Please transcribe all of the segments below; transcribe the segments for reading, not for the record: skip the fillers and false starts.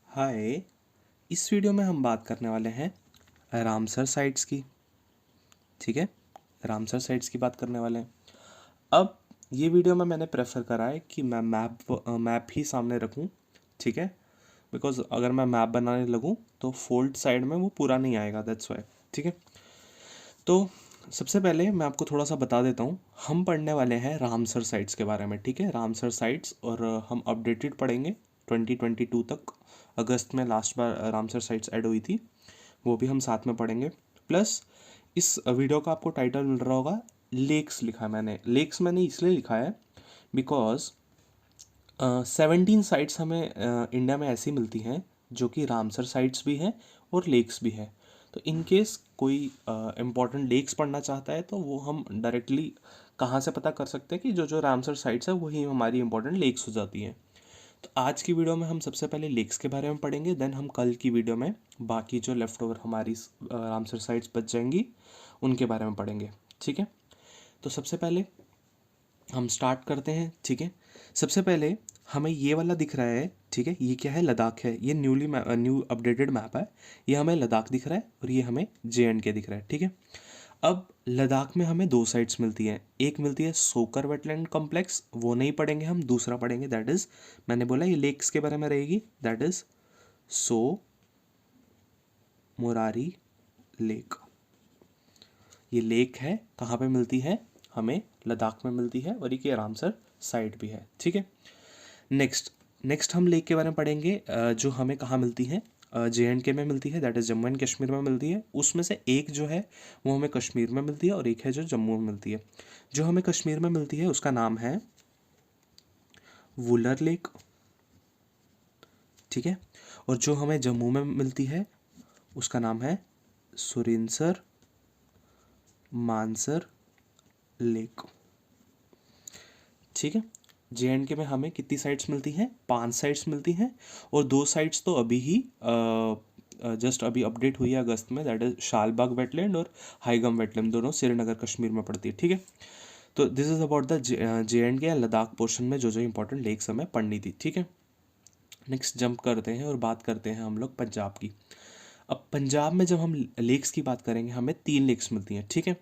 हाय। इस वीडियो में हम बात करने वाले हैं रामसर साइट्स की। ठीक है, रामसर साइट्स की बात करने वाले हैं। अब ये वीडियो में मैंने प्रेफर करा है कि मैं मैप ही सामने रखूं। ठीक है, बिकॉज अगर मैं मैप बनाने लगूं तो फोल्ड साइड में वो पूरा नहीं आएगा, दैट्स वाई। ठीक है, तो सबसे पहले मैं आपको थोड़ा सा बता देता हूँ। हम पढ़ने वाले हैं रामसर साइट्स के बारे में। ठीक है, रामसर साइट्स, और हम अपडेटेड पढ़ेंगे 2022 तक। अगस्त में लास्ट बार रामसर साइट्स ऐड हुई थी, वो भी हम साथ में पढ़ेंगे। प्लस इस वीडियो का आपको टाइटल मिल रहा होगा लेक्स। लिखा है मैंने लेक्स, मैंने इसलिए लिखा है बिकॉज 17 साइट्स हमें इंडिया में ऐसी मिलती हैं जो कि रामसर साइट्स भी हैं और लेक्स भी है। तो इन केस कोई इम्पोर्टेंट लेक्स पढ़ना चाहता है तो वो हम डायरेक्टली कहाँ से पता कर सकते हैं कि जो जो रामसर साइट्स है वही हमारी इंपॉर्टेंट लेक्स हो जाती हैं। तो आज की वीडियो में हम सबसे पहले लेक्स के बारे में पढ़ेंगे, देन हम कल की वीडियो में बाकी जो लेफ्ट ओवर हमारी रामसर साइट्स बच जाएंगी उनके बारे में पढ़ेंगे। ठीक है, तो सबसे पहले हम स्टार्ट करते हैं। ठीक है, सबसे पहले हमें ये वाला दिख रहा है। ठीक है, ये क्या है? लद्दाख है। ये न्यू अपडेटेड मैप है। ये हमें लद्दाख दिख रहा है और ये हमें JNK दिख रहा है। ठीक है, अब लद्दाख में हमें दो साइट्स मिलती हैं। एक मिलती है सोकर वेटलैंड कॉम्प्लेक्स, वो नहीं पढ़ेंगे हम, दूसरा पढ़ेंगे, दैट इज, मैंने बोला ये लेक्स के बारे में रहेगी, that is so Morari lake. ये लेक है, कहाँ पे मिलती है? हमें लद्दाख में मिलती है और ये रामसर साइट भी है। ठीक है, नेक्स्ट नेक्स्ट हम लेक के बारे में पढ़ेंगे जो हमें कहाँ मिलती है? JNK में मिलती है, that is Jammu and Kashmir में मिलती है। उसमें से एक जो है वो हमें कश्मीर में मिलती है और एक है जो जम्मू में मिलती है। जो हमें कश्मीर में मिलती है उसका नाम है वुलर लेक। ठीक है, और जो हमें जम्मू में मिलती है उसका नाम है सुरिनसर मानसर लेक। ठीक है, JNK में हमें कितनी साइट्स मिलती हैं? 5 साइट्स मिलती हैं, और 2 साइट्स तो अभी ही जस्ट अभी अपडेट हुई है अगस्त में, दैट इज शालबाग वेटलैंड और हाईगम वेटलैंड, दोनों श्रीनगर कश्मीर में पड़ती है। ठीक है, तो this is about the JNK या लद्दाख पोर्शन में जो जो इंपॉर्टेंट लेक्स हमें पढ़नी थी। ठीक है, नेक्स्ट जंप करते हैं और बात करते हैं हम लोग पंजाब की। अब पंजाब में जब हम लेक्स की बात करेंगे हमें 3 लेक्स मिलती हैं। ठीक है,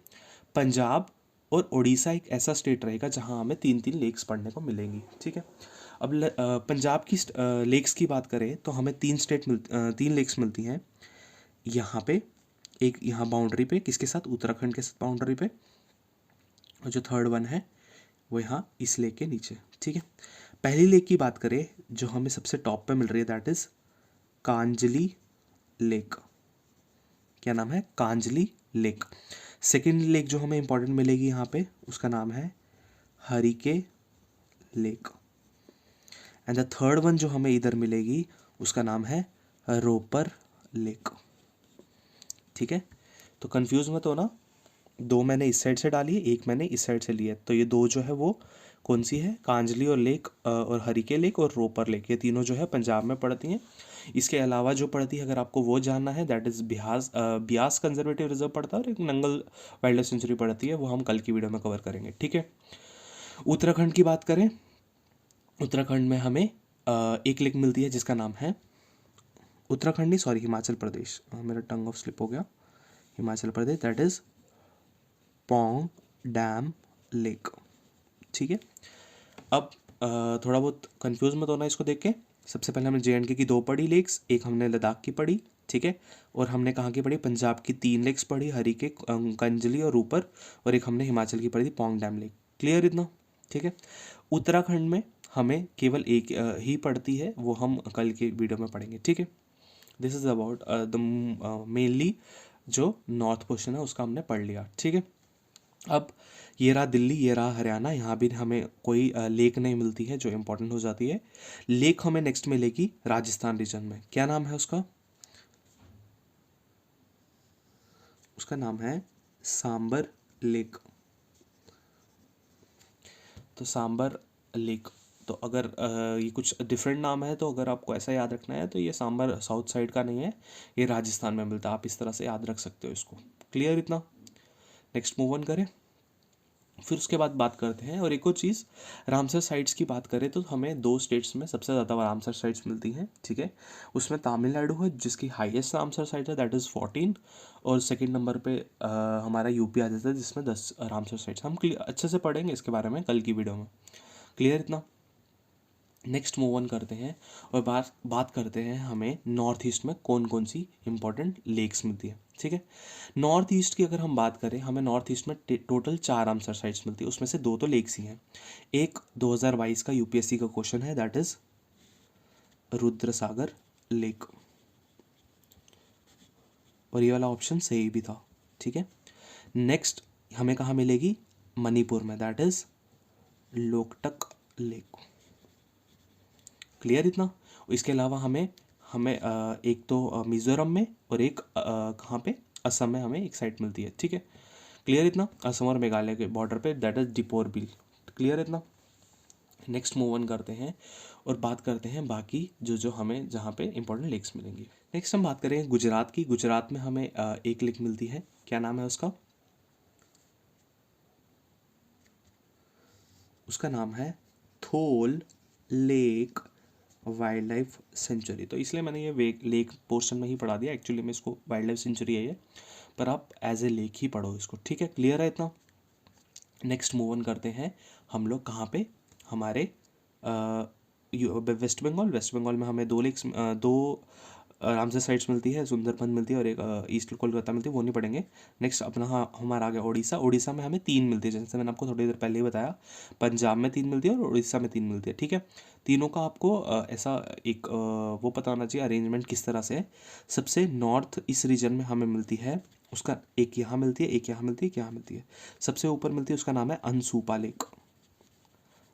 पंजाब और उड़ीसा एक ऐसा स्टेट रहेगा जहां हमें 3 3 लेक्स पढ़ने को मिलेंगी। ठीक है, अब पंजाब की लेक्स की बात करें तो हमें 3 लेक्स मिलती हैं। यहाँ पे एक, यहाँ बाउंड्री पे, किसके साथ? उत्तराखंड के साथ बाउंड्री पे, और जो थर्ड वन है वो यहाँ इस लेक के नीचे। ठीक है, पहली लेक की बात करें जो हमें सबसे टॉप पे मिल रही है, दैट इज कांजली लेक। क्या नाम है? कांजली लेक। सेकेंड लेक जो हमें इंपॉर्टेंट मिलेगी यहाँ पे उसका नाम है Harike lake. And the third one जो हमें इधर मिलेगी उसका नाम है रोपर लेक। ठीक है, तो कंफ्यूज मत होना, 2 मैंने इस साइड से डाली है, एक मैंने इस साइड से लिया है। तो ये 2 जो है वो कौन सी है? कांजली और लेक और हरिके लेक और रोपर लेक, ये तीनों जो है पंजाब में पड़ती हैं। इसके अलावा जो पड़ती है, अगर आपको वो जानना है, that is Beas conservative reserve पड़ता है, और एक नंगल वाइल्ड लाइफ सेंचुरी पड़ती है, वो हम कल की वीडियो में कवर करेंगे। ठीक है, उत्तराखंड की बात करें, उत्तराखंड में हमें एक लेक मिलती है जिसका नाम है, उत्तराखंड नहीं, सॉरी, हिमाचल प्रदेश, मेरा टंग ऑफ स्लिप हो गया, Himachal Pradesh, that is Pong dam lake. ठीक है, अब थोड़ा बहुत कंफ्यूज मत होना इसको देख के। सबसे पहले हमने JNK की 2 पढ़ी लेक्स, एक हमने लद्दाख की पढ़ी। ठीक है, और हमने कहाँ की पढ़ी? पंजाब की 3 लेक्स पढ़ी, हरिके, कंजली और ऊपर, और एक हमने हिमाचल की पढ़ी थी, पौंग डैम लेक। क्लियर इतना? ठीक है, उत्तराखंड में हमें केवल एक ही पड़ती है, वो हम कल के वीडियो में पढ़ेंगे। ठीक है, this is about the mainly जो नॉर्थ पोर्शन है उसका हमने पढ़ लिया। ठीक है, अब ये रहा दिल्ली, ये रहा हरियाणा, यहाँ भी हमें कोई लेक नहीं मिलती है जो इम्पोर्टेंट हो जाती है। लेक हमें नेक्स्ट मिलेगी राजस्थान रीजन में। क्या नाम है उसका? उसका नाम है सांबर लेक। तो सांबर लेक, तो अगर ये कुछ डिफरेंट नाम है तो अगर आपको ऐसा याद रखना है तो ये सांबर साउथ साइड का नहीं है, ये राजस्थान में मिलता है, आप इस तरह से याद रख सकते हो इसको। क्लियर इतना? नेक्स्ट मूव ऑन करें। फिर उसके बाद बात करते हैं, और एक और चीज़, रामसर साइट्स की बात करें तो हमें दो स्टेट्स में सबसे ज़्यादा रामसर साइट्स मिलती हैं, ठीक है। उसमें तमिलनाडु है जिसकी हाईएस्ट रामसर साइट है, दैट इज़ 14, और सेकंड नंबर पे हमारा यूपी आ जाता है जिसमें 10 रामसर साइट्स। हम अच्छे से पढ़ेंगे इसके बारे में कल की वीडियो में, क्लियर इतना। नेक्स्ट मूव ऑन करते हैं और बात बात करते हैं हमें नॉर्थ ईस्ट में कौन कौन सी इंपॉर्टेंट लेक्स मिलती है, ठीक है। नॉर्थ ईस्ट की अगर हम बात करें, हमें नॉर्थ ईस्ट में टोटल 4 रामसर साइट्स मिलती है, उसमें से 2 तो लेक्स ही हैं। एक 2022 का यूपीएससी का क्वेश्चन है, दैट इज रुद्रसागर लेक, और ये वाला ऑप्शन सही भी था, ठीक है। नेक्स्ट हमें कहाँ मिलेगी, मणिपुर में, that is Loktak lake, clear इतना। इसके अलावा हमें हमें एक तो मिज़ोरम में और एक कहाँ पे, असम में हमें एक साइट मिलती है, ठीक है। क्लियर इतना, असम और मेघालय के बॉर्डर पे, that is Deepor bill, clear इतना। नेक्स्ट मूव ऑन करते हैं और बात करते हैं बाकी जो जो हमें जहाँ पे इंपॉर्टेंट लेक्स मिलेंगी। नेक्स्ट हम बात करेंगे गुजरात की। गुजरात में हमें एक लेक मिलती है, क्या नाम है उसका, उसका नाम है थोल लेक वाइल्ड लाइफ सेंचुरी। तो इसलिए मैंने ये लेक पोर्शन में ही पढ़ा दिया, एक्चुअली में इसको वाइल्ड लाइफ सेंचुरी है ये, पर आप एज ए लेक ही पढ़ो इसको, ठीक है, क्लियर है इतना। नेक्स्ट मूव ऑन करते हैं हम लोग कहाँ पे, हमारे वेस्ट बंगाल। वेस्ट बंगाल में हमें 2 लेक्स, 2 रामसर साइट्स मिलती है, सुंदरबन मिलती है और एक ईस्ट कोलकाता मिलती है, वो नहीं पढ़ेंगे। नेक्स्ट अपना हमारा आ गया उड़ीसा। उड़ीसा में हमें 3 मिलती है, जैसे मैंने आपको थोड़ी देर पहले ही बताया, पंजाब में 3 मिलती है और उड़ीसा में 3 मिलती है, ठीक है। तीनों का आपको ऐसा एक वो पता होना चाहिए अरेंजमेंट किस तरह से है। सबसे नॉर्थ इस रीजन में हमें मिलती है, उसका एक यहाँ मिलती है, एक यहाँ मिलती है, एक यहाँ मिलती है। सबसे ऊपर मिलती है, उसका नाम है अनसुपा लेक,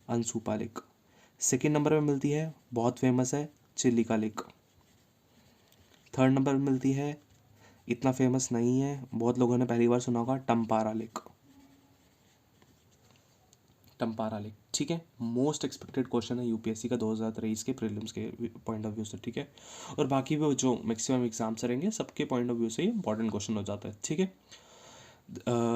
अनसुपा लेक। सेकेंड नंबर पे मिलती है, बहुत फेमस है, चिलिका लेक। थर्ड नंबर पे मिलती है, इतना फेमस नहीं है, बहुत लोगों ने पहली बार सुना होगा, टम्पारा लेक, टम्पारा लेक, ठीक है। मोस्ट एक्सपेक्टेड क्वेश्चन है यूपीएससी का 2023 के प्रीलिम्स के पॉइंट ऑफ व्यू से, ठीक है। और बाकी वो जो मैक्सिमम एग्जाम्स रहेंगे सबके पॉइंट ऑफ व्यू से ये इंपॉर्टेंट क्वेश्चन हो जाता है, ठीक है।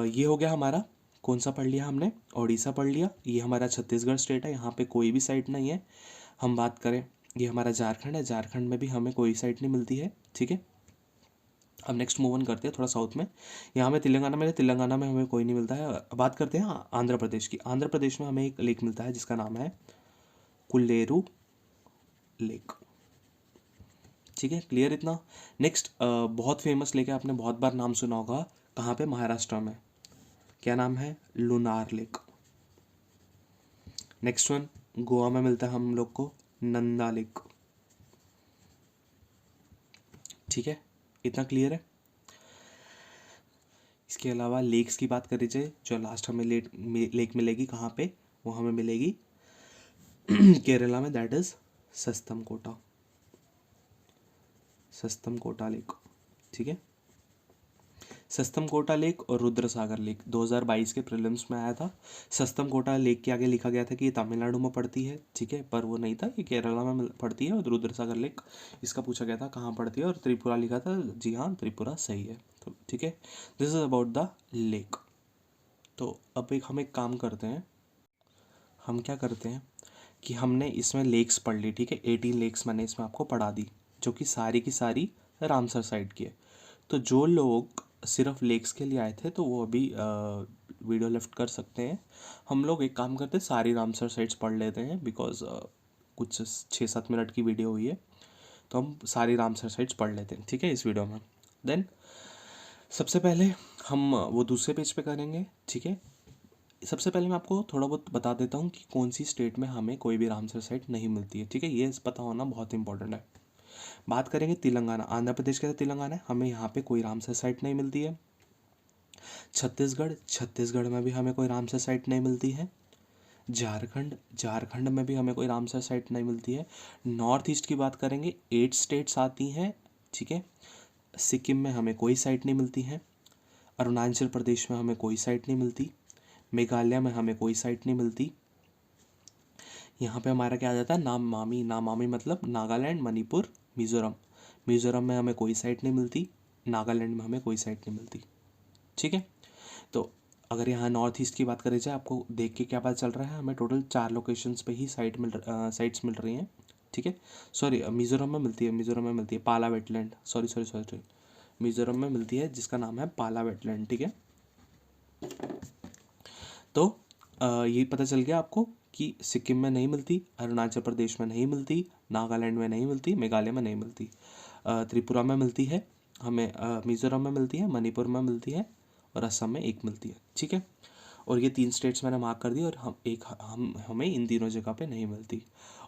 ये हो गया हमारा, कौन सा पढ़ लिया हमने, उड़ीसा पढ़ लिया। ये हमारा छत्तीसगढ़ स्टेट है, यहाँ पे कोई भी साइट नहीं है। हम बात करें, ये हमारा झारखंड है, झारखंड में भी हमें कोई साइट नहीं मिलती है, ठीक है। अब नेक्स्ट मूव ऑन करते हैं थोड़ा साउथ में। यहाँ में तेलंगाना में, तेलंगाना में हमें कोई नहीं मिलता है। बात करते हैं आंध्र प्रदेश की। आंध्र प्रदेश में हमें एक लेक मिलता है जिसका नाम है कुल्लेरू लेक, ठीक है, क्लियर इतना। नेक्स्ट बहुत फेमस लेक है, आपने बहुत बार नाम सुना होगा, कहाँ पे, महाराष्ट्र में, क्या नाम है, lunar lake. Next one Goa में मिलता है हम लोग को, नंदा लेक, ठीक है, इतना क्लियर है। इसके अलावा लेक्स की बात करी जाए, जो लास्ट हमें लेक मिलेगी कहाँ पे, वो हमें मिलेगी केरला में, that is Sasthamkotta, Sasthamkotta lake, ठीक है। सस्तम कोटा लेक और रुद्रसागर लेक 2022 के प्रीलिम्स में आया था। सस्तम कोटा लेक के आगे लिखा गया था कि ये तमिलनाडु में पड़ती है, ठीक है, पर वो नहीं था, ये केरला में पड़ती है। और रुद्रसागर लेक इसका पूछा गया था कहाँ पड़ती है, और त्रिपुरा लिखा था, जी हाँ त्रिपुरा सही है, तो ठीक है। This is about the lake. तो अब हम एक काम करते हैं, हम क्या करते हैं कि हमने इसमें लेक्स पढ़ ली, ठीक है, 18 लेक्स मैंने इसमें आपको पढ़ा दी, जो कि सारी रामसर साइड की है। तो जो लोग सिर्फ लेक्स के लिए आए थे तो वो अभी वीडियो लेफ्ट कर सकते हैं। हम लोग एक काम करते हैं, सारी रामसर साइट्स पढ़ लेते हैं, बिकॉज कुछ 6-7 मिनट की वीडियो हुई है, तो हम सारी रामसर साइट्स पढ़ लेते हैं, ठीक है, इस वीडियो में। देन सबसे पहले हम वो दूसरे पेज पे करेंगे, ठीक है। सबसे पहले मैं आपको थोड़ा बहुत बता देता हूँ कि कौन सी स्टेट में हमें कोई भी रामसर साइट नहीं मिलती है, ठीक है, ये पता होना बहुत इंपॉर्टेंट है। बात करेंगे तेलंगाना, आंध्र प्रदेश के साथ तेलंगाना है, हमें यहाँ पे कोई रामसर साइट नहीं मिलती है। छत्तीसगढ़, छत्तीसगढ़ में भी हमें कोई रामसर साइट नहीं मिलती है। झारखंड, झारखंड में भी हमें कोई रामसर साइट नहीं मिलती है। नॉर्थ ईस्ट की बात करेंगे, 8 स्टेट्स आती हैं, ठीक है। सिक्किम में हमें कोई साइट नहीं मिलती है। अरुणाचल प्रदेश में हमें कोई साइट नहीं मिलती। मेघालय में हमें कोई साइट नहीं मिलती। यहाँ पे हमारा क्या आ जाता है, नामामी, नामामी मतलब नागालैंड, मणिपुर, मिज़ोरम। मिज़ोरम में हमें कोई साइट नहीं मिलती, नागालैंड में हमें कोई साइट नहीं मिलती, ठीक है। तो अगर यहाँ नॉर्थ ईस्ट की बात करी जाए, आपको देख के क्या पता चल रहा है, हमें टोटल 4 लोकेशंस पे ही साइट्स मिल रही हैं, ठीक है। सॉरी, मिज़ोरम में मिलती है, मिज़ोरम में मिलती है पाला wetland, sorry sorry sorry, Mizoram में मिलती है जिसका नाम है पाला वेटलैंड, ठीक है। तो ये पता चल गया आपको कि सिक्किम में नहीं मिलती, अरुणाचल प्रदेश में नहीं मिलती, नागालैंड में नहीं मिलती, मेघालय में नहीं मिलती, त्रिपुरा में मिलती है हमें, मिज़ोरम में मिलती है, मणिपुर में मिलती है और असम में एक मिलती है, ठीक है। और ये 3 स्टेट्स मैंने मार्क कर दी, और हम हमें इन तीनों जगह पे नहीं मिलती।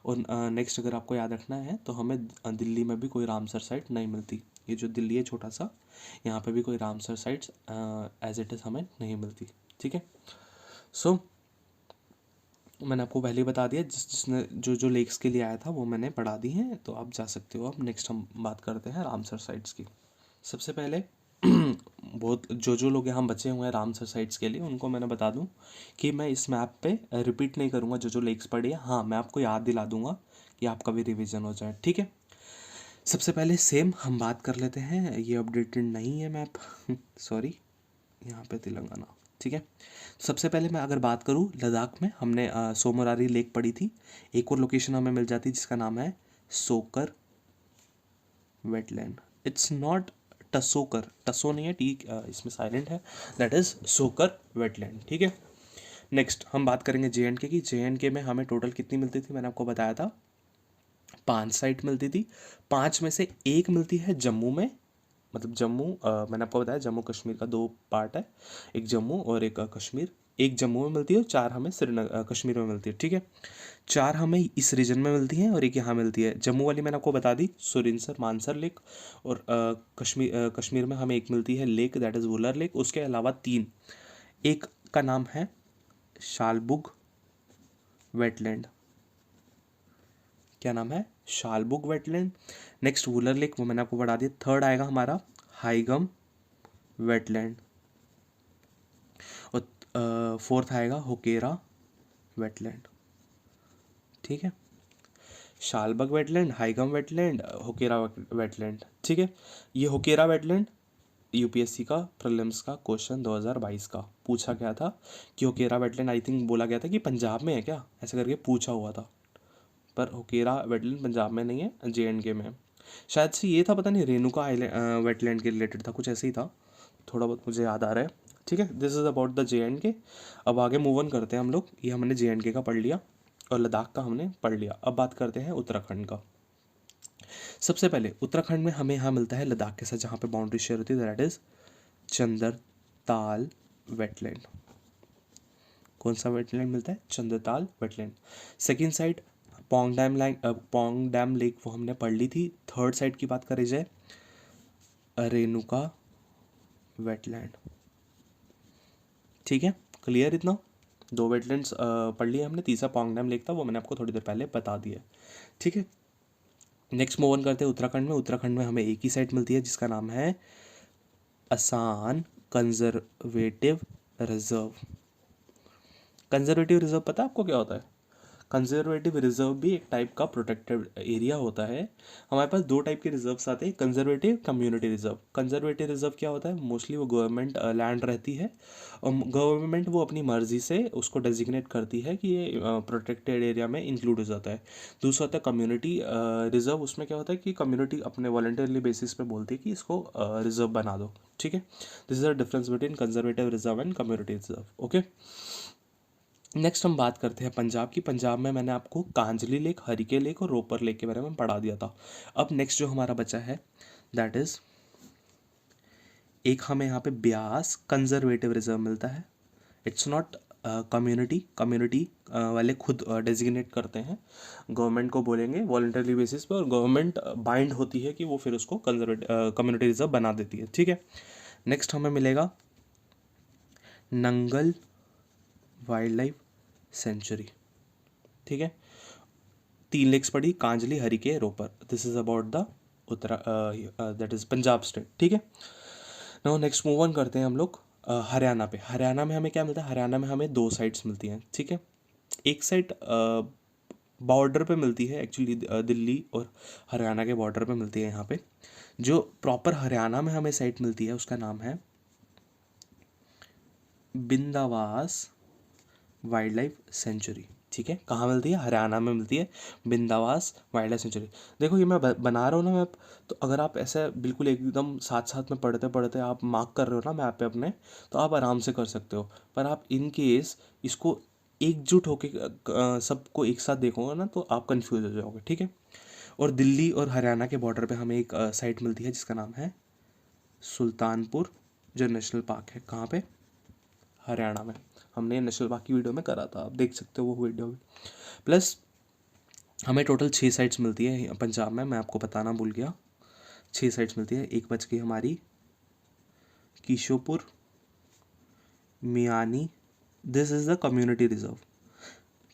और नेक्स्ट अगर आपको याद रखना है तो हमें दिल्ली में भी कोई रामसर साइट नहीं मिलती। ये जो दिल्ली है छोटा सा, यहाँ पे भी कोई Ramsar sites as it is हमें नहीं मिलती, ठीक है। सो मैंने आपको पहले ही बता दिया, जिसने जो जो लेक्स के लिए आया था वो मैंने पढ़ा दी हैं, तो आप जा सकते हो। अब नेक्स्ट हम बात करते हैं रामसर साइट्स की। सबसे पहले बहुत जो लोग यहाँ बचे हुए हैं रामसर साइट्स के लिए, उनको मैंने बता दूं कि मैं इस मैप पे रिपीट नहीं करूँगा जो लेक्स पढ़ी है, हाँ मैं आपको याद दिला दूंगा कि आपका भी रिवीजन हो जाए, ठीक है। सबसे पहले सेम हम बात कर लेते हैं, ये अपडेटेड नहीं है मैप सॉरी, यहाँ पे तेलंगाना, ठीक है। सबसे पहले मैं अगर बात करूँ लद्दाख में, हमने सोमोरारी लेक पढ़ी थी, एक और लोकेशन हमें मिल जाती जिसका नाम है सोकर वेटलैंड। इट्स नॉट टसोकर, टसो नहीं है, टी इसमें साइलेंट है, दैट इज सोकर वेटलैंड, ठीक है। नेक्स्ट हम बात करेंगे JNK की। JNK में हमें टोटल कितनी मिलती थी, मैंने आपको बताया था 5 साइट मिलती थी। 5 में से एक मिलती है जम्मू में, मतलब जम्मू, मैंने आपको बताया जम्मू कश्मीर का 2 पार्ट है, एक जम्मू और एक कश्मीर। एक जम्मू में मिलती है और 4 हमें श्रीनगर कश्मीर में मिलती है, ठीक है। 4 हमें इस रीजन में मिलती हैं और एक यहाँ मिलती है। जम्मू वाली मैंने आपको बता दी, सुरिनसर मानसर लेक, और कश्मीर में हमें एक मिलती है lake, that is Wular lake. उसके अलावा 3, एक का नाम है शालबुग वेटलैंड, क्या नाम है, शालबुग वेटलैंड। नेक्स्ट वुलर लेक, वो मैंने आपको बता दिया। थर्ड आएगा हमारा हाईगम वेटलैंड, और फोर्थ आएगा होकेरा वेटलैंड, ठीक है। शालबग वेटलैंड, हाईगम वेटलैंड, होकेरा वेटलैंड, ठीक है। ये होकेरा वेटलैंड यूपीएससी का प्रीलिम्स का क्वेश्चन 2022 का पूछा गया था कि होकेरा वेटलैंड, आई थिंक बोला गया था कि पंजाब में है क्या, ऐसे करके पूछा हुआ था, पर होकेरा वेटलैंड पंजाब में नहीं है, JNK में है। शायद से ये था, पता नहीं, रेणुका आइलैंड वेटलैंड के रिलेटेड था, कुछ ऐसे ही था, थोड़ा बहुत मुझे याद आ रहा है, ठीक है। This is about the JNK। अब आगे मूव ऑन करते हैं हम लोग, ये हमने JNK का पढ़ लिया और लद्दाख का हमने पढ़ लिया। अब बात करते हैं उत्तराखंड का। सबसे पहले उत्तराखंड में हमें यहाँ मिलता है लद्दाख के साथ जहाँ पे बाउंड्री शेयर होती है, दैट इज चंद्रताल वेटलैंड। कौन सा वेटलैंड मिलता है, Chandratal wetland. Second side Pong dam lake, वो हमने पढ़ ली थी। थर्ड साइड की बात करी जाए रेणुका वेटलैंड, ठीक है। क्लियर इतना, 2 वेटलैंड्स पढ़ लिए हमने, तीसरा पोंग डैम लेक था, वो मैंने आपको थोड़ी देर पहले बता दिया, ठीक है। नेक्स्ट मूव ऑन करते हैं उत्तराखंड में। उत्तराखंड में हमें एक ही साइट मिलती है जिसका नाम है असान कंजर्वेटिव रिजर्व। कंजर्वेटिव रिजर्व पता है आपको क्या होता है? कंजर्वेटिव रिजर्व भी एक टाइप का प्रोटेक्टेड एरिया होता है। हमारे पास 2 टाइप के रिजर्व्स आते हैं, conservative, community reserve. Conservative reserve क्या होता है, मोस्टली वो गवर्नमेंट लैंड रहती है और गवर्नमेंट वो अपनी मर्जी से उसको डेजिग्नेट करती है कि ये प्रोटेक्टेड एरिया में इंक्लूड हो जाता है। दूसरा होता है कम्युनिटी रिजर्व, उसमें क्या होता है कि कम्युनिटी अपने वॉलंटरली बेसिस पे बोलती है कि इसको रिजर्व बना दो, ठीक है। This is the difference between conservative reserve and community reserve, okay. Next हम बात करते हैं पंजाब की। पंजाब में मैंने आपको कांजली लेक, हरिके लेक और रोपर लेक के बारे में पढ़ा दिया था। अब नेक्स्ट जो हमारा बचा है दैट इज, एक हमें यहाँ पे ब्यास कंजर्वेटिव रिजर्व मिलता है। इट्स नॉट कम्युनिटी वाले खुद डेजिग्नेट करते हैं, गवर्नमेंट को बोलेंगे वॉलंटरी बेसिस पे, और गवर्नमेंट बाइंड होती है कि वो फिर उसको कम्युनिटी रिजर्व बना देती है, ठीक है। नेक्स्ट हमें मिलेगा नंगल वाइल्ड लाइफ सेंचुरी, ठीक है। 3 लेक्स पड़ी, Kanjli, Harike, Ropar. This is about the that is Punjab state, ठीक है। नाउ नेक्स्ट मूव ऑन करते हैं हम लोग हरियाणा पे। हरियाणा में हमें क्या मिलता है, हरियाणा में हमें 2 साइट्स मिलती हैं, ठीक है। एक साइड बॉर्डर पे मिलती है, एक्चुअली दिल्ली और हरियाणा के बॉर्डर पे मिलती है। यहाँ पे जो प्रॉपर हरियाणा में हमें साइट मिलती है उसका नाम है बिंदावास वाइल्ड लाइफ सेंचुरी। ठीक है, कहाँ मिलती है? हरियाणा में मिलती है बिंदावास वाइल्ड लाइफ सेंचुरी। देखो ये मैं बना रहा हूँ ना मैप, तो अगर आप ऐसे बिल्कुल एकदम साथ साथ में पढ़ते पढ़ते आप मार्क कर रहे हो ना मैप पे अपने, तो आप आराम से कर सकते हो। पर आप इन केस इसको एकजुट होके सबको एक साथ देखोगे ना, तो आप कंफ्यूज हो जाओगे। ठीक है, और दिल्ली और हरियाणा के बॉर्डर पे हमें एक साइट मिलती है जिसका नाम है सुल्तानपुर, जो नेशनल पार्क है। कहाँ पे? हरियाणा में। हमने नेशनल पार्क की वीडियो में करा था, आप देख सकते हो वो वीडियो भी। प्लस हमें टोटल 6 साइट्स मिलती है पंजाब में, मैं आपको बताना भूल गया। 6 साइट्स मिलती है। एक बच गई हमारी Kishopur, Miani, this is the community reserve.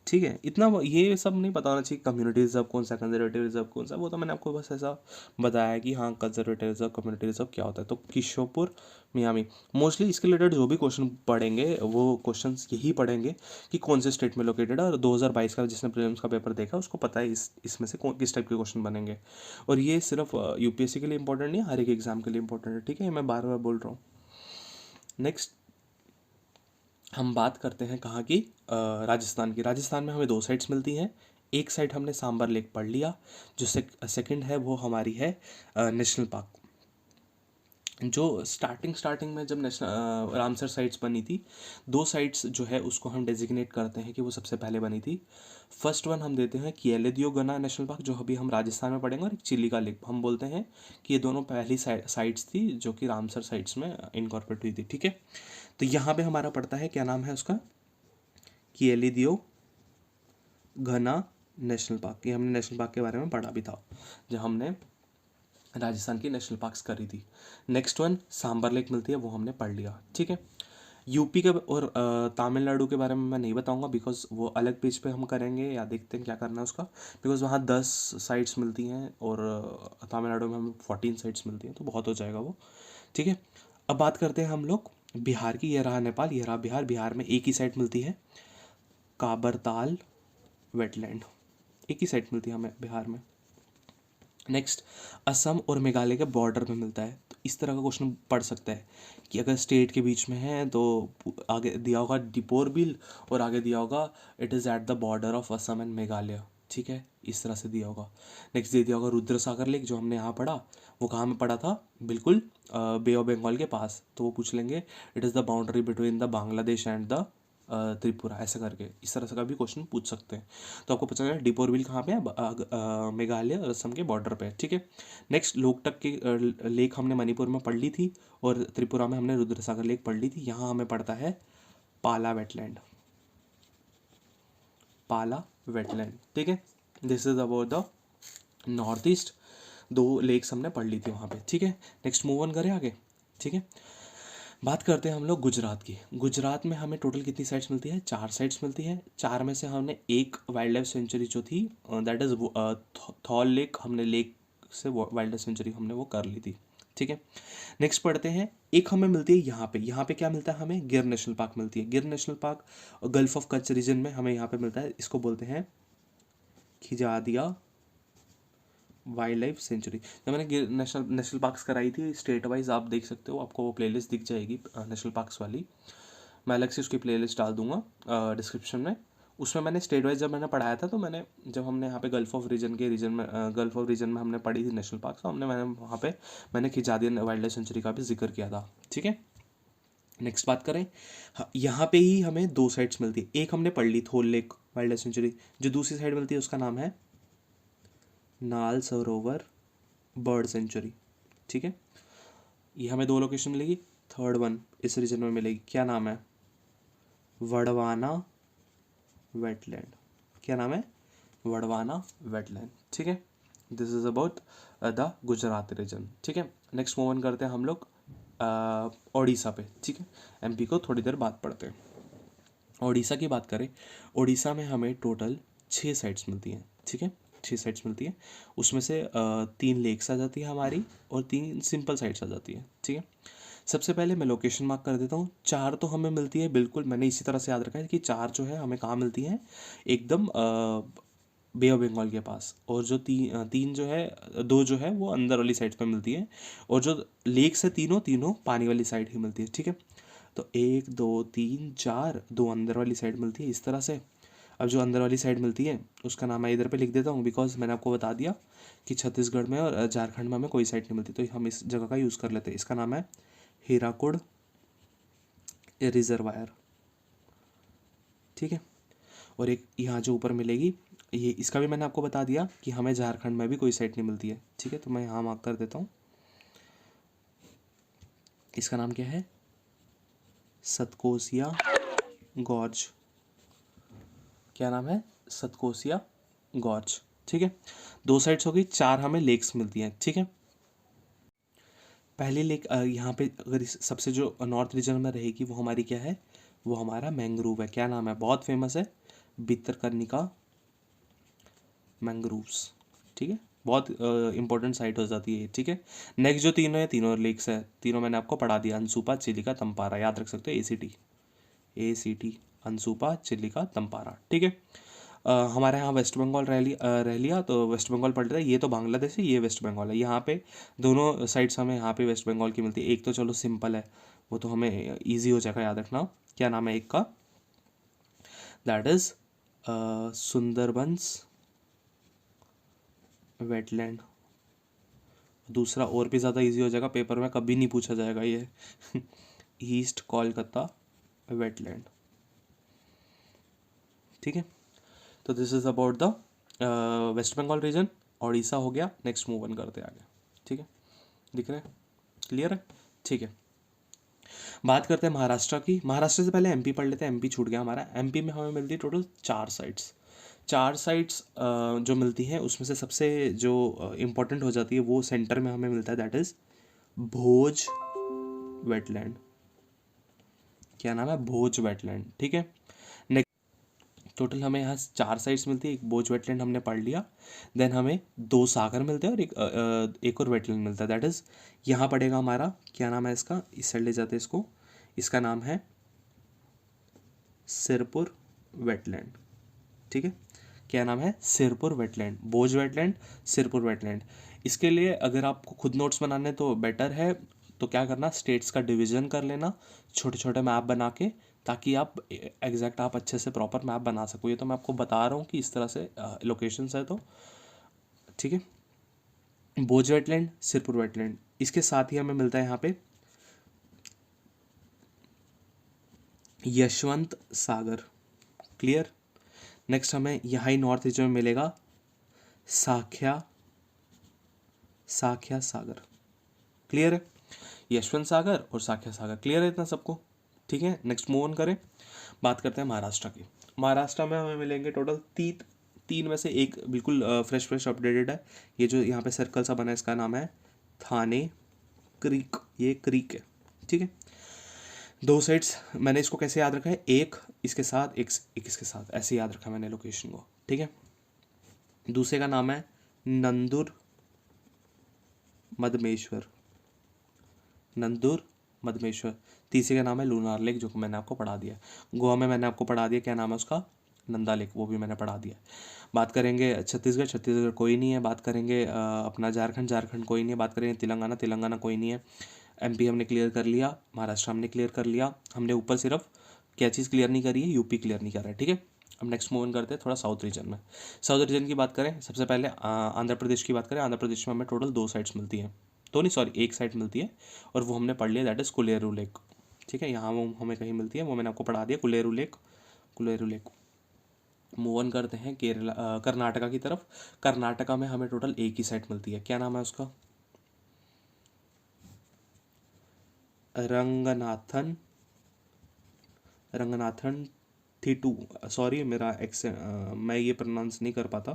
ठीक है, इतना ये सब नहीं पता होना चाहिए कम्युनिटी रिजर्व कौन सा, कंजर्वेटिव रिजर्व कौन सा। वो तो मैंने आपको बस ऐसा बताया कि हाँ कंजर्वेटिव रिजर्व, कम्युनिटी रिजर्व क्या होता है। तो किशोपुर, मियामी, मोस्टली इसके रिलेटेड जो भी क्वेश्चन पढ़ेंगे वो क्वेश्चंस यही पढ़ेंगे कि कौन से स्टेट में लोकेटेड है। और 2022 का जिसने प्रीलिम्स का पेपर देखा उसको पता है इसमें से किस टाइप के क्वेश्चन बनेंगे। और ये सिर्फ यूपीएससी के लिए इंपॉर्टेंट नहीं है, हर एक एग्जाम के लिए इंपॉर्टेंट है। ठीक है, मैं बार बार बोल रहा हूँ। नेक्स्ट हम बात करते हैं कहाँ की? राजस्थान की। राजस्थान में हमें 2 साइट्स मिलती हैं। एक साइट हमने सांबर लेक पढ़ लिया, जो सेकंड है वो हमारी है नेशनल पार्क। जो स्टार्टिंग में जब नेशनल रामसर साइट्स बनी थी, 2 साइट्स जो है उसको हम डेजिग्नेट करते हैं कि वो सबसे पहले बनी थी। फर्स्ट वन हम देते हैं किएलेदियो गना नेशनल पार्क, जो अभी हम राजस्थान में पढ़ेंगे, और एक चिलिका लेक। हम बोलते हैं कि ये दोनों पहली साइट्स थी जो कि रामसर साइट्स में इनकॉर्पोरेट हुई थी। ठीक है, तो यहाँ पे हमारा पड़ता है, क्या नाम है उसका? किएलिदियो घना नेशनल पार्क। ये हमने नेशनल पार्क के बारे में पढ़ा भी था जब हमने राजस्थान की नेशनल पार्क्स करी थी। नेक्स्ट वन सांबर लेक मिलती है, वो हमने पढ़ लिया। ठीक है, यूपी के और तमिलनाडु के बारे में मैं नहीं बताऊंगा, बिकॉज वो अलग पेज पे हम करेंगे, या देखते हैं क्या करना है उसका। बिकॉज वहाँ 10 साइट्स मिलती हैं और तमिलनाडु में हमें 14 साइट्स मिलती हैं, तो बहुत हो जाएगा वो। ठीक है, अब बात करते हैं हम लोग बिहार की। ये रहा नेपाल, ये रहा बिहार। बिहार में एक ही साइट मिलती है, काबरताल वेटलैंड। एक ही साइट मिलती है हमें बिहार में। नेक्स्ट असम और मेघालय के बॉर्डर पे मिलता है। तो इस तरह का क्वेश्चन पढ़ सकता है कि अगर स्टेट के बीच में है तो आगे दिया होगा दीपोर बिल, और आगे दिया होगा it is at the border of Assam and Meghalaya. ठीक है, इस तरह से दिया होगा। नेक्स्ट दे दिया होगा रुद्र सागर लेक, जो हमने यहाँ पढ़ा, वो कहाँ में पढ़ा था? बिल्कुल बे ऑफ बंगाल के पास। तो वो पूछ लेंगे it is the boundary between the Bangladesh and the Tripura, ऐसा करके इस तरह से का भी क्वेश्चन पूछ सकते हैं। तो आपको पता चला दीपोर बिल कहाँ पे है? मेघालय और असम के बॉर्डर पे है। ठीक है, नेक्स्ट लोकटक की लेक हमने मणिपुर में पढ़ ली थी, और त्रिपुरा में हमने रुद्रसागर लेक पढ़ ली थी। यहाँ हमें पड़ता है पाला वेटलैंड। पाला वेटलैंड। ठीक है, this is about the north east. 2 lakes हमने पढ़ ली थी वहाँ पे। ठीक है, नेक्स्ट मूव ऑन करें आगे। ठीक है, बात करते हैं हम लोग गुजरात की। गुजरात में हमें टोटल कितनी साइट्स मिलती है? 4 साइट्स मिलती है। 4 में से हमने एक वाइल्ड लाइफ सेंचुरी जो थी, दैट इज थॉल लेक, हमने लेक से वाइल्ड लाइफ सेंचुरी हमने वो कर ली थी। ठीक है, नेक्स्ट पढ़ते हैं। एक हमें मिलती है यहाँ पे। यहाँ पे क्या मिलता है हमें? गिर नेशनल पार्क मिलती है। Gir national park gulf of Kutch region में हमें यहाँ पे मिलता है। इसको बोलते हैं खिजादिया वाइल्ड लाइफ सेंचुरी। जब मैंने नेशनल पार्क्स कराई थी स्टेट वाइज, आप देख सकते हो, आपको वो प्लेलिस्ट दिख जाएगी नेशनल पार्क्स वाली। मैं अलग से उसकी प्लेलिस्ट डाल दूंगा डिस्क्रिप्शन में। उसमें मैंने स्टेट वाइज जब मैंने पढ़ाया था, तो मैंने जब हमने यहाँ पे गल्फ ऑफ रीजन में गल्फ ऑफ रीजन में हमने पढ़ी थी नेशनल पार्क, तो मैंने वहाँ पे मैंने खिजादिया वाइल्ड लाइफ सेंचुरी का भी जिक्र किया था। ठीक है, नेक्स्ट बात करें। यहाँ पे ही हमें 2 साइट्स मिलती है। एक हमने पढ़ ली थोल लेक वाइल्ड लाइफ सेंचुरी, जो दूसरी साइड मिलती है उसका नाम है नाल सरोवर बर्ड सेंचुरी। ठीक है, ये हमें 2 लोकेशन मिलेगी। थर्ड वन इस रीजन में मिलेगी, क्या नाम है? वड़वाना वेटलैंड। क्या नाम है? वड़वाना वेटलैंड। ठीक है, this is about the Gujarat region. ठीक है, नेक्स्ट मूव ऑन करते हैं हम लोग ओडिशा पे। ठीक है, एमपी को थोड़ी देर बाद पढ़ते हैं। ओडिशा की बात करें, ओडिशा में हमें टोटल 6 साइट्स मिलती हैं। ठीक है, 6 साइट्स मिलती हैं। उसमें से 3 लेक्स आ जाती है हमारी, और 3 सिंपल साइट्स आ जाती है। ठीक है, सबसे पहले मैं लोकेशन मार्क कर देता हूँ। 4 तो हमें मिलती है, बिल्कुल मैंने इसी तरह से याद रखा है कि 4 जो है हमें कहाँ मिलती हैं? एकदम बे ऑफ बंगाल के पास। और जो 3 जो है, 2 जो है वो अंदर वाली साइड पे मिलती है, और जो लेक्स है तीनों पानी वाली साइड ही मिलती है। ठीक है, तो 1 2 3 4, 2 अंदर वाली साइड मिलती है इस तरह से। अब जो अंदर वाली साइड मिलती है उसका नाम मैं इधर पे लिख देता हूँ, बिकॉज मैंने आपको बता दिया कि छत्तीसगढ़ में और झारखंड में हमें कोई साइड नहीं मिलती, तो हम इस जगह का यूज़ कर लेते हैं। इसका नाम है हीराकुड रिजर्वायर, ठीक है। और एक यहाँ जो ऊपर मिलेगी, ये इसका भी मैंने आपको बता दिया कि हमें झारखंड में भी कोई साइट नहीं मिलती है, ठीक है। तो मैं यहाँ मार्क कर देता हूँ। इसका नाम क्या है? सतकोसिया गॉर्ज। क्या नाम है? सतकोसिया गॉर्ज, ठीक है। 2 साइड्स हो गई, 4 हमें लेक्स मिलती हैं, ठीक है। पहली लेक यहाँ पे अगर सबसे जो नॉर्थ रीजन में रहेगी वो हमारी क्या है? वो हमारा मैंग्रोव है। क्या नाम है? बहुत फेमस है, भितरकनिका मैंग्रोव्स, ठीक है। बहुत इंपॉर्टेंट साइट हो जाती है, ठीक है। नेक्स्ट जो तीनों है, तीनों लेक्स है, तीनों मैंने आपको पढ़ा दिया, अंसुपा, चिलिका, तंपारा, याद रख सकते हो। ACT अंसुपा, चिलिका, तंपारा, ठीक है। हमारे यहाँ वेस्ट बंगाल रह लिया, तो वेस्ट बंगाल पढ़ लेते हैं। ये तो बांग्लादेश है, ये वेस्ट बंगाल है। यहाँ पे दोनों साइड्स हमें यहाँ पे वेस्ट बंगाल की मिलती है। एक तो चलो सिंपल है, वो तो हमें ईजी हो जाएगा याद रखना। क्या नाम है एक का? That is Sundarbans wetland. दूसरा और भी ज़्यादा इजी हो जाएगा, पेपर में कभी नहीं पूछा जाएगा ये ईस्ट कोलकाता वेटलैंड, ठीक है। तो this is about the West Bengal region. Orissa हो गया, नेक्स्ट मूव ऑन करते आगे, ठीक है। दिख रहा है? क्लियर है? ठीक है। बात करते हैं महाराष्ट्र की। महाराष्ट्र से पहले MP पढ़ लेते हैं, MP छूट गया हमारा। MP में हमें मिलती है टोटल 4 साइट्स। 4 साइट्स जो मिलती हैं उसमें से सबसे जो इम्पोर्टेंट हो जाती है वो सेंटर में हमें मिलता है, दैट इज़ भोज वेटलैंड। क्या नाम है? भोज वेटलैंड, ठीक है। नेक्स्ट टोटल हमें यहाँ 4 साइट्स मिलती है। एक भोज वेटलैंड हमने पढ़ लिया। देन हमें 2 सागर मिलते हैं और एक और वेटलैंड मिलता है, दैट इज़ यहाँ पड़ेगा हमारा, क्या नाम है इसका? इस साइड ले जाते हैं इसको। इसका नाम है सिरपुर वेटलैंड, ठीक है। क्या नाम है? सिरपुर वेटलैंड, भोज वेटलैंड, सिरपुर वेटलैंड। इसके लिए अगर आपको खुद नोट्स बनाने तो बेटर है, तो क्या करना, स्टेट्स का डिवीजन कर लेना छोटे छोटे मैप बना के, ताकि आप एग्जैक्ट आप अच्छे से प्रॉपर मैप बना सको। ये तो मैं आपको बता रहा हूँ कि इस तरह से लोकेशंस है, तो ठीक है। भोज वेटलैंड, सिरपुर वेटलैंड, इसके साथ ही हमें मिलता है यहाँ पे यशवंत सागर, क्लियर। नेक्स्ट हमें यहाँ ही नॉर्थ रीजन में मिलेगा साख्या साख्या सागर, क्लियर है। यशवंत सागर और साख्या सागर, क्लियर है इतना सबको, ठीक है। नेक्स्ट मूव ऑन करें, बात करते हैं महाराष्ट्र की। महाराष्ट्र में हमें मिलेंगे टोटल तीन में से एक बिल्कुल फ्रेश अपडेटेड है। ये जो यहाँ पे सर्कल सा बना है इसका नाम है थाने क्रीक, ये क्रीक है, ठीक है। 2 साइड्स मैंने इसको कैसे याद रखा है, एक इसके साथ एक इसके साथ, ऐसे याद रखा मैंने लोकेशन को, ठीक है। दूसरे का नाम है नंदुर मदमेश्वर, नंदुर मदमेश्वर। तीसरे का नाम है लूनार लेक, जो कि मैंने आपको पढ़ा दिया। गोवा में मैंने आपको पढ़ा दिया, क्या नाम है उसका? नंदा लेक, वो भी मैंने पढ़ा दिया। बात करेंगे छत्तीसगढ़ कोई नहीं है। बात करेंगे अपना झारखंड कोई नहीं है। बात करेंगे तेलंगाना कोई नहीं है। MP हमने क्लियर कर लिया, महाराष्ट्र हमने क्लियर कर लिया। हमने ऊपर सिर्फ क्या चीज़ क्लियर नहीं करी है? UP क्लियर नहीं कर रहा है, ठीक है। अब नेक्स्ट मूव ऑन करते हैं थोड़ा साउथ रीजन में। साउथ रीजन की बात करें, सबसे पहले आंध्र प्रदेश की बात करें। आंध्र प्रदेश में हमें टोटल 2 साइट्स मिलती हैं, तो नहीं सॉरी, एक साइट मिलती है, और वो हमने पढ़ लिया, दैट इज़ कुलेरू लेक, ठीक है। यहाँ वो हमें कहीं मिलती है, वो मैंने आपको पढ़ा दिया, कुलेरू लेक। मूव ऑन करते हैं कर्नाटका की तरफ। कर्नाटका में हमें टोटल एक ही साइट मिलती है, क्या नाम है उसका? रंगनाथन थीटू। सॉरी मेरा मैं ये प्रोनाउंस नहीं कर पाता,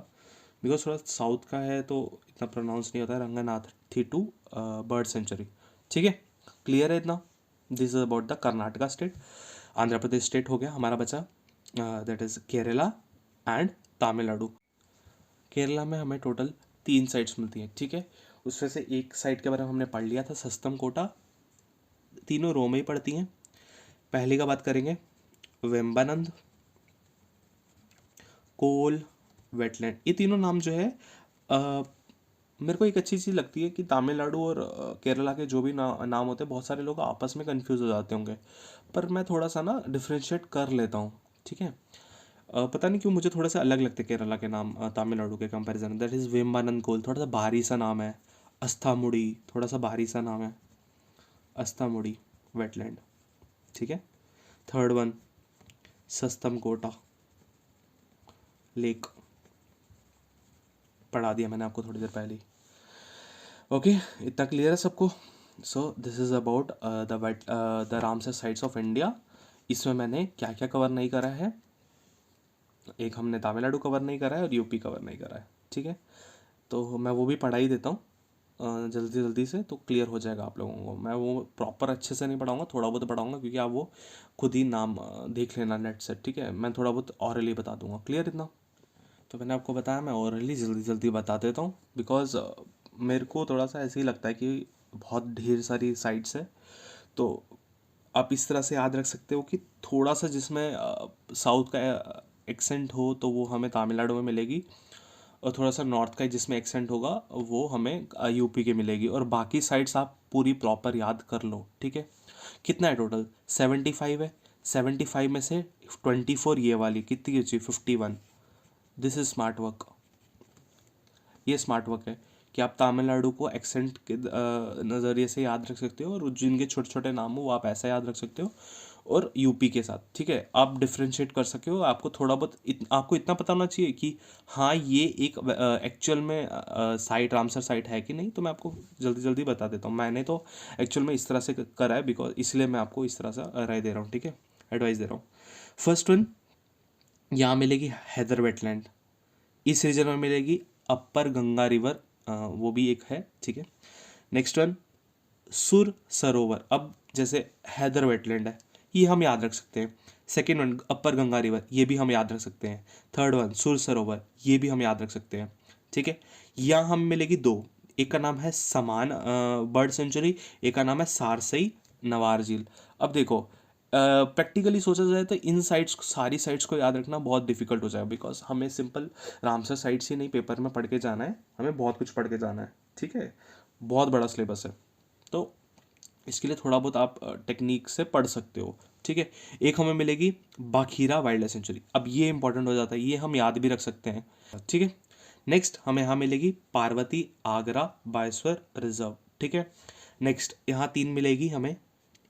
बिकॉज थोड़ा साउथ का है तो इतना प्रोनाउंस नहीं होता है। रंगनाथ थीटू बर्ड सेंचुरी, ठीक है। क्लियर है इतना? This is about the Karnataka state. Andhra Pradesh state हो गया हमारा बचा, that is Kerala and Tamil Nadu. Kerala में हमें टोटल 3 साइट्स मिलती हैं, ठीक है। उसमें से एक साइट के बारे में हमने पढ़ लिया था, सस्तम कोटा। तीनों रो में ही पड़ती हैं। पहली का बात करेंगे वेम्बानंद, कोल वेटलैंड। ये तीनों नाम जो है मेरे को एक अच्छी चीज़ लगती है कि तमिलनाडु और केरला के जो भी नाम होते हैं, बहुत सारे लोग आपस में कंफ्यूज हो जाते होंगे, पर मैं थोड़ा सा ना डिफ्रेंशिएट कर लेता हूँ, ठीक है। पता नहीं क्यों मुझे थोड़ा सा अलग लगते हैं केरला के नाम तमिलनाडु के कंपैरिजन। दैट इज़ वेम्बाननकोल, थोड़ा सा भारी सा नाम है। अस्थामुड़ी, थोड़ा सा भारी सा नाम है, अस्थामुड़ी वेटलैंड, ठीक है। थर्ड वन, सस्तम कोटा लेक, पढ़ा दिया मैंने आपको थोड़ी देर पहले ही। ओके, इतना क्लियर है सबको। So this is about the Ramsar sites of India. इसमें मैंने क्या क्या कवर नहीं करा है, एक हमने तमिलनाडु कवर नहीं करा है और यूपी कवर नहीं करा है, ठीक है। तो मैं वो भी पढ़ा ही देता हूँ जल्दी जल्दी से, तो क्लियर हो जाएगा आप लोगों को। मैं वो प्रॉपर अच्छे से नहीं पढ़ाऊँगा, थोड़ा बहुत पढ़ाऊँगा, क्योंकि आप वो खुद ही नाम देख लेना नेट से, ठीक है। मैं थोड़ा बहुत ऑरली बता दूंगा, क्लियर इतना। तो मैंने आपको बताया मैं ओरली जल्दी जल्दी बता देता हूँ, बिकॉज मेरे को थोड़ा सा ऐसे ही लगता है कि बहुत ढेर सारी साइट्स है। तो आप इस तरह से याद रख सकते हो कि थोड़ा सा जिसमें साउथ का एक्सेंट हो तो वो हमें तमिलनाडु में मिलेगी, और थोड़ा सा नॉर्थ का जिसमें एक्सेंट होगा वो हमें यूपी के मिलेगी, और बाकी साइड्स आप पूरी प्रॉपर याद कर लो, ठीक है। कितना है टोटल? 75 है। 75 में से 24 ये वाली कितनी बची? 51। This is smart work. ये स्मार्ट वर्क है कि आप तमिलनाडु को एक्सेंट के नज़रिए से याद रख सकते हो, और जिनके छोटे छोटे नाम हो वो आप ऐसा याद रख सकते हो, और यूपी के साथ, ठीक है। आप डिफ्रेंशिएट कर सके हो। आपको थोड़ा बहुत आपको इतना पता होना चाहिए कि हाँ ये एक एक्चुअल में साइट रामसर साइट है कि नहीं। तो मैं आपको जल्दी जल्दी बता देता हूँ। मैंने तो एक्चुअल में इस तरह से करा है, बिकॉज इसलिए मैं आपको इस तरह से राय दे रहा हूँ, ठीक है, एडवाइस दे रहा हूँ। फर्स्ट वन, यहाँ मिलेगी हैदर वेटलैंड। इस रीजन में मिलेगी अपर गंगा रिवर, वो भी एक है, ठीक है। नेक्स्ट वन, सुर सरोवर। अब जैसे हैदर वेटलैंड है, ये हम याद रख सकते हैं। सेकेंड वन, अपर गंगा रिवर, ये भी हम याद रख सकते हैं। थर्ड वन, सुर सरोवर, ये भी हम याद रख सकते हैं, ठीक है। यहाँ हम मिलेगी दो, एक का नाम है समान बर्ड सेंचुरी, एक का नाम है सारसई नवार झील। अब देखो, प्रैक्टिकली सोचा जाए तो इन साइट्स को, सारी साइट्स को याद रखना बहुत डिफिकल्ट हो जाएगा, बिकॉज हमें सिंपल रामसर साइट्स ही नहीं पेपर में पढ़ के जाना है, हमें बहुत कुछ पढ़ के जाना है, ठीक है। बहुत बड़ा सिलेबस है, तो इसके लिए थोड़ा बहुत आप टेक्निक से पढ़ सकते हो, ठीक है। एक हमें मिलेगी बाखीरा वाइल्ड लाइफ सेंचुरी। अब ये इंपॉर्टेंट हो जाता है, ये हम याद भी रख सकते हैं, ठीक है। नेक्स्ट हमें यहाँ मिलेगी पार्वती आगरा बायोस्फीयर रिजर्व, ठीक है। नेक्स्ट यहाँ तीन मिलेगी हमें,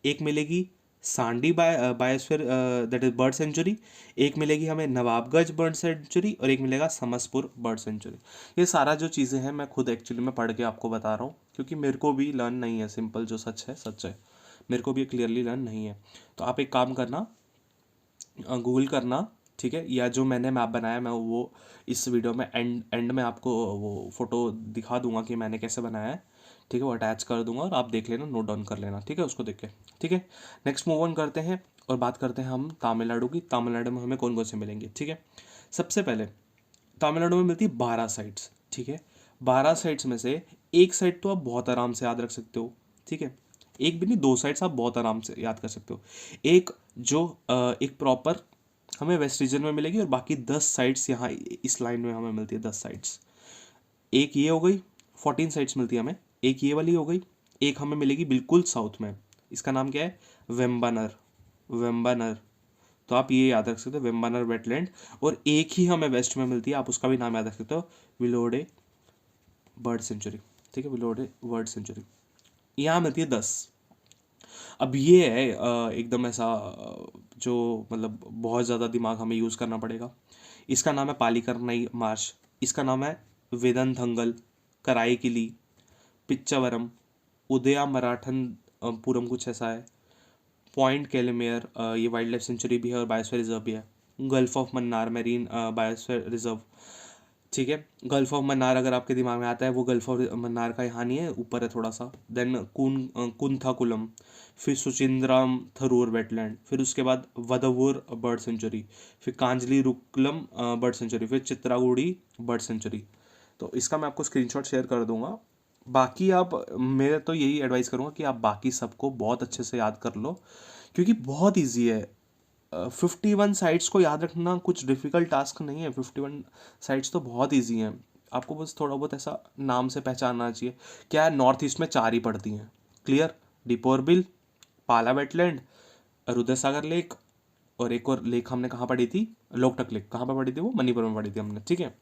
एक मिलेगी Sandi biosphere that is bird sanctuary, एक मिलेगी हमें नवाबगंज बर्ड सेंचुरी, और एक मिलेगा समसपुर बर्ड सेंचुरी। ये सारा जो चीज़ें हैं मैं खुद एक्चुअली में पढ़ के आपको बता रहा हूँ, क्योंकि मेरे को भी लर्न नहीं है, सिंपल जो सच है सच है, मेरे को भी क्लियरली लर्न नहीं है। तो आप एक काम करना, गूगल करना, ठीक है, या जो मैंने मैप बनाया मैं वो इस वीडियो में एंड एंड में आपको वो फोटो दिखा दूंगा कि मैंने कैसे बनाया है, ठीक है, वो अटैच कर दूंगा, और आप देख लेना, नोट डाउन कर लेना, ठीक है, उसको देख के, ठीक है। नेक्स्ट मूव ऑन करते हैं और बात करते हैं हम तमिलनाडु की। तमिलनाडु में हमें कौन कौन से मिलेंगे, ठीक है। सबसे पहले तमिलनाडु में मिलती है 12 साइट्स, ठीक है। 12 साइट्स में से एक साइट तो आप बहुत आराम से याद रख सकते हो, ठीक है। एक भी नहीं, दो साइट्स आप बहुत आराम से याद कर सकते हो। एक जो एक प्रॉपर हमें वेस्ट रीजन में मिलेगी, और बाकी 10 साइट्स यहाँ इस लाइन में हमें मिलती है, 10 साइट्स। एक ये हो गई, 14 साइट्स मिलती है हमें। एक ये वाली हो गई, एक हमें मिलेगी बिल्कुल साउथ में, इसका नाम क्या है? वेम्बानर, वेम्बानर। तो आप ये याद रख सकते हो, वेम्बानर वेटलैंड। और एक ही हमें वेस्ट में मिलती है, आप उसका भी नाम याद रख सकते हो, विलोडे बर्ड सेंचुरी, ठीक है, विलोडे बर्ड सेंचुरी। यहाँ मिलती है 10। अब ये है एकदम ऐसा जो मतलब बहुत ज़्यादा दिमाग हमें यूज़ करना पड़ेगा। इसका नाम है पालीकरनई मार्श, इसका नाम है वेदनथंगल, कराईकिली, पिच्चावरम, उदया मराठन पुरम, कुछ ऐसा है। पॉइंट कैलमेयर, ये वाइल्ड लाइफ सेंचुरी भी है और बायोस्फीयर रिजर्व भी है। Gulf of Mannar marine biosphere reserve, ठीक है। गल्फ ऑफ मन्नार अगर आपके दिमाग में आता है, वो गल्फ ऑफ मन्नार का यहाँ नहीं है, ऊपर है थोड़ा सा। देन कुंथाकुलम, फिर सुचिंद्राम थरूर वेटलैंड, फिर उसके बाद वदवुर बर्ड सेंचुरी, फिर कांजली रुक्लम बर्ड सेंचुरी, फिर चित्रागुड़ी बर्ड सेंचुरी। तो इसका मैं आपको स्क्रीनशॉट शेयर कर दूंगा। बाकी आप, मैं तो यही एडवाइस करूँगा कि आप बाकी सबको बहुत अच्छे से याद कर लो, क्योंकि बहुत ईजी है। 51 साइट्स को याद रखना कुछ डिफ़िकल्ट टास्क नहीं है। 51 साइट्स तो बहुत ईजी हैं। आपको बस थोड़ा बहुत ऐसा नाम से पहचानना चाहिए। क्या है, नॉर्थ ईस्ट में 4 ही पड़ती हैं, क्लियर, दीपोर बिल, पाला वेटलैंड, रुद्रसागर लेक, और एक और लेक हमने कहाँ पढ़ी थी, लोकटक लेक, कहाँ पर पढ़ी थी वो, मणिपुर में पढ़ी थी हमने, ठीक है।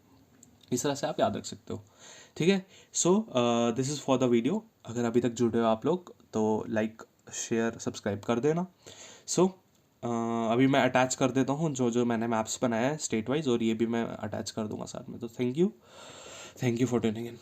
इस तरह से आप याद रख सकते हो, ठीक है। So this is for the video. अगर अभी तक जुड़े हो आप लोग तो लाइक शेयर सब्सक्राइब कर देना। सो अभी मैं अटैच कर देता हूँ जो जो मैंने मैप्स बनाया है स्टेट वाइज, और ये भी मैं अटैच कर दूंगा साथ में। तो thank you for tuning in.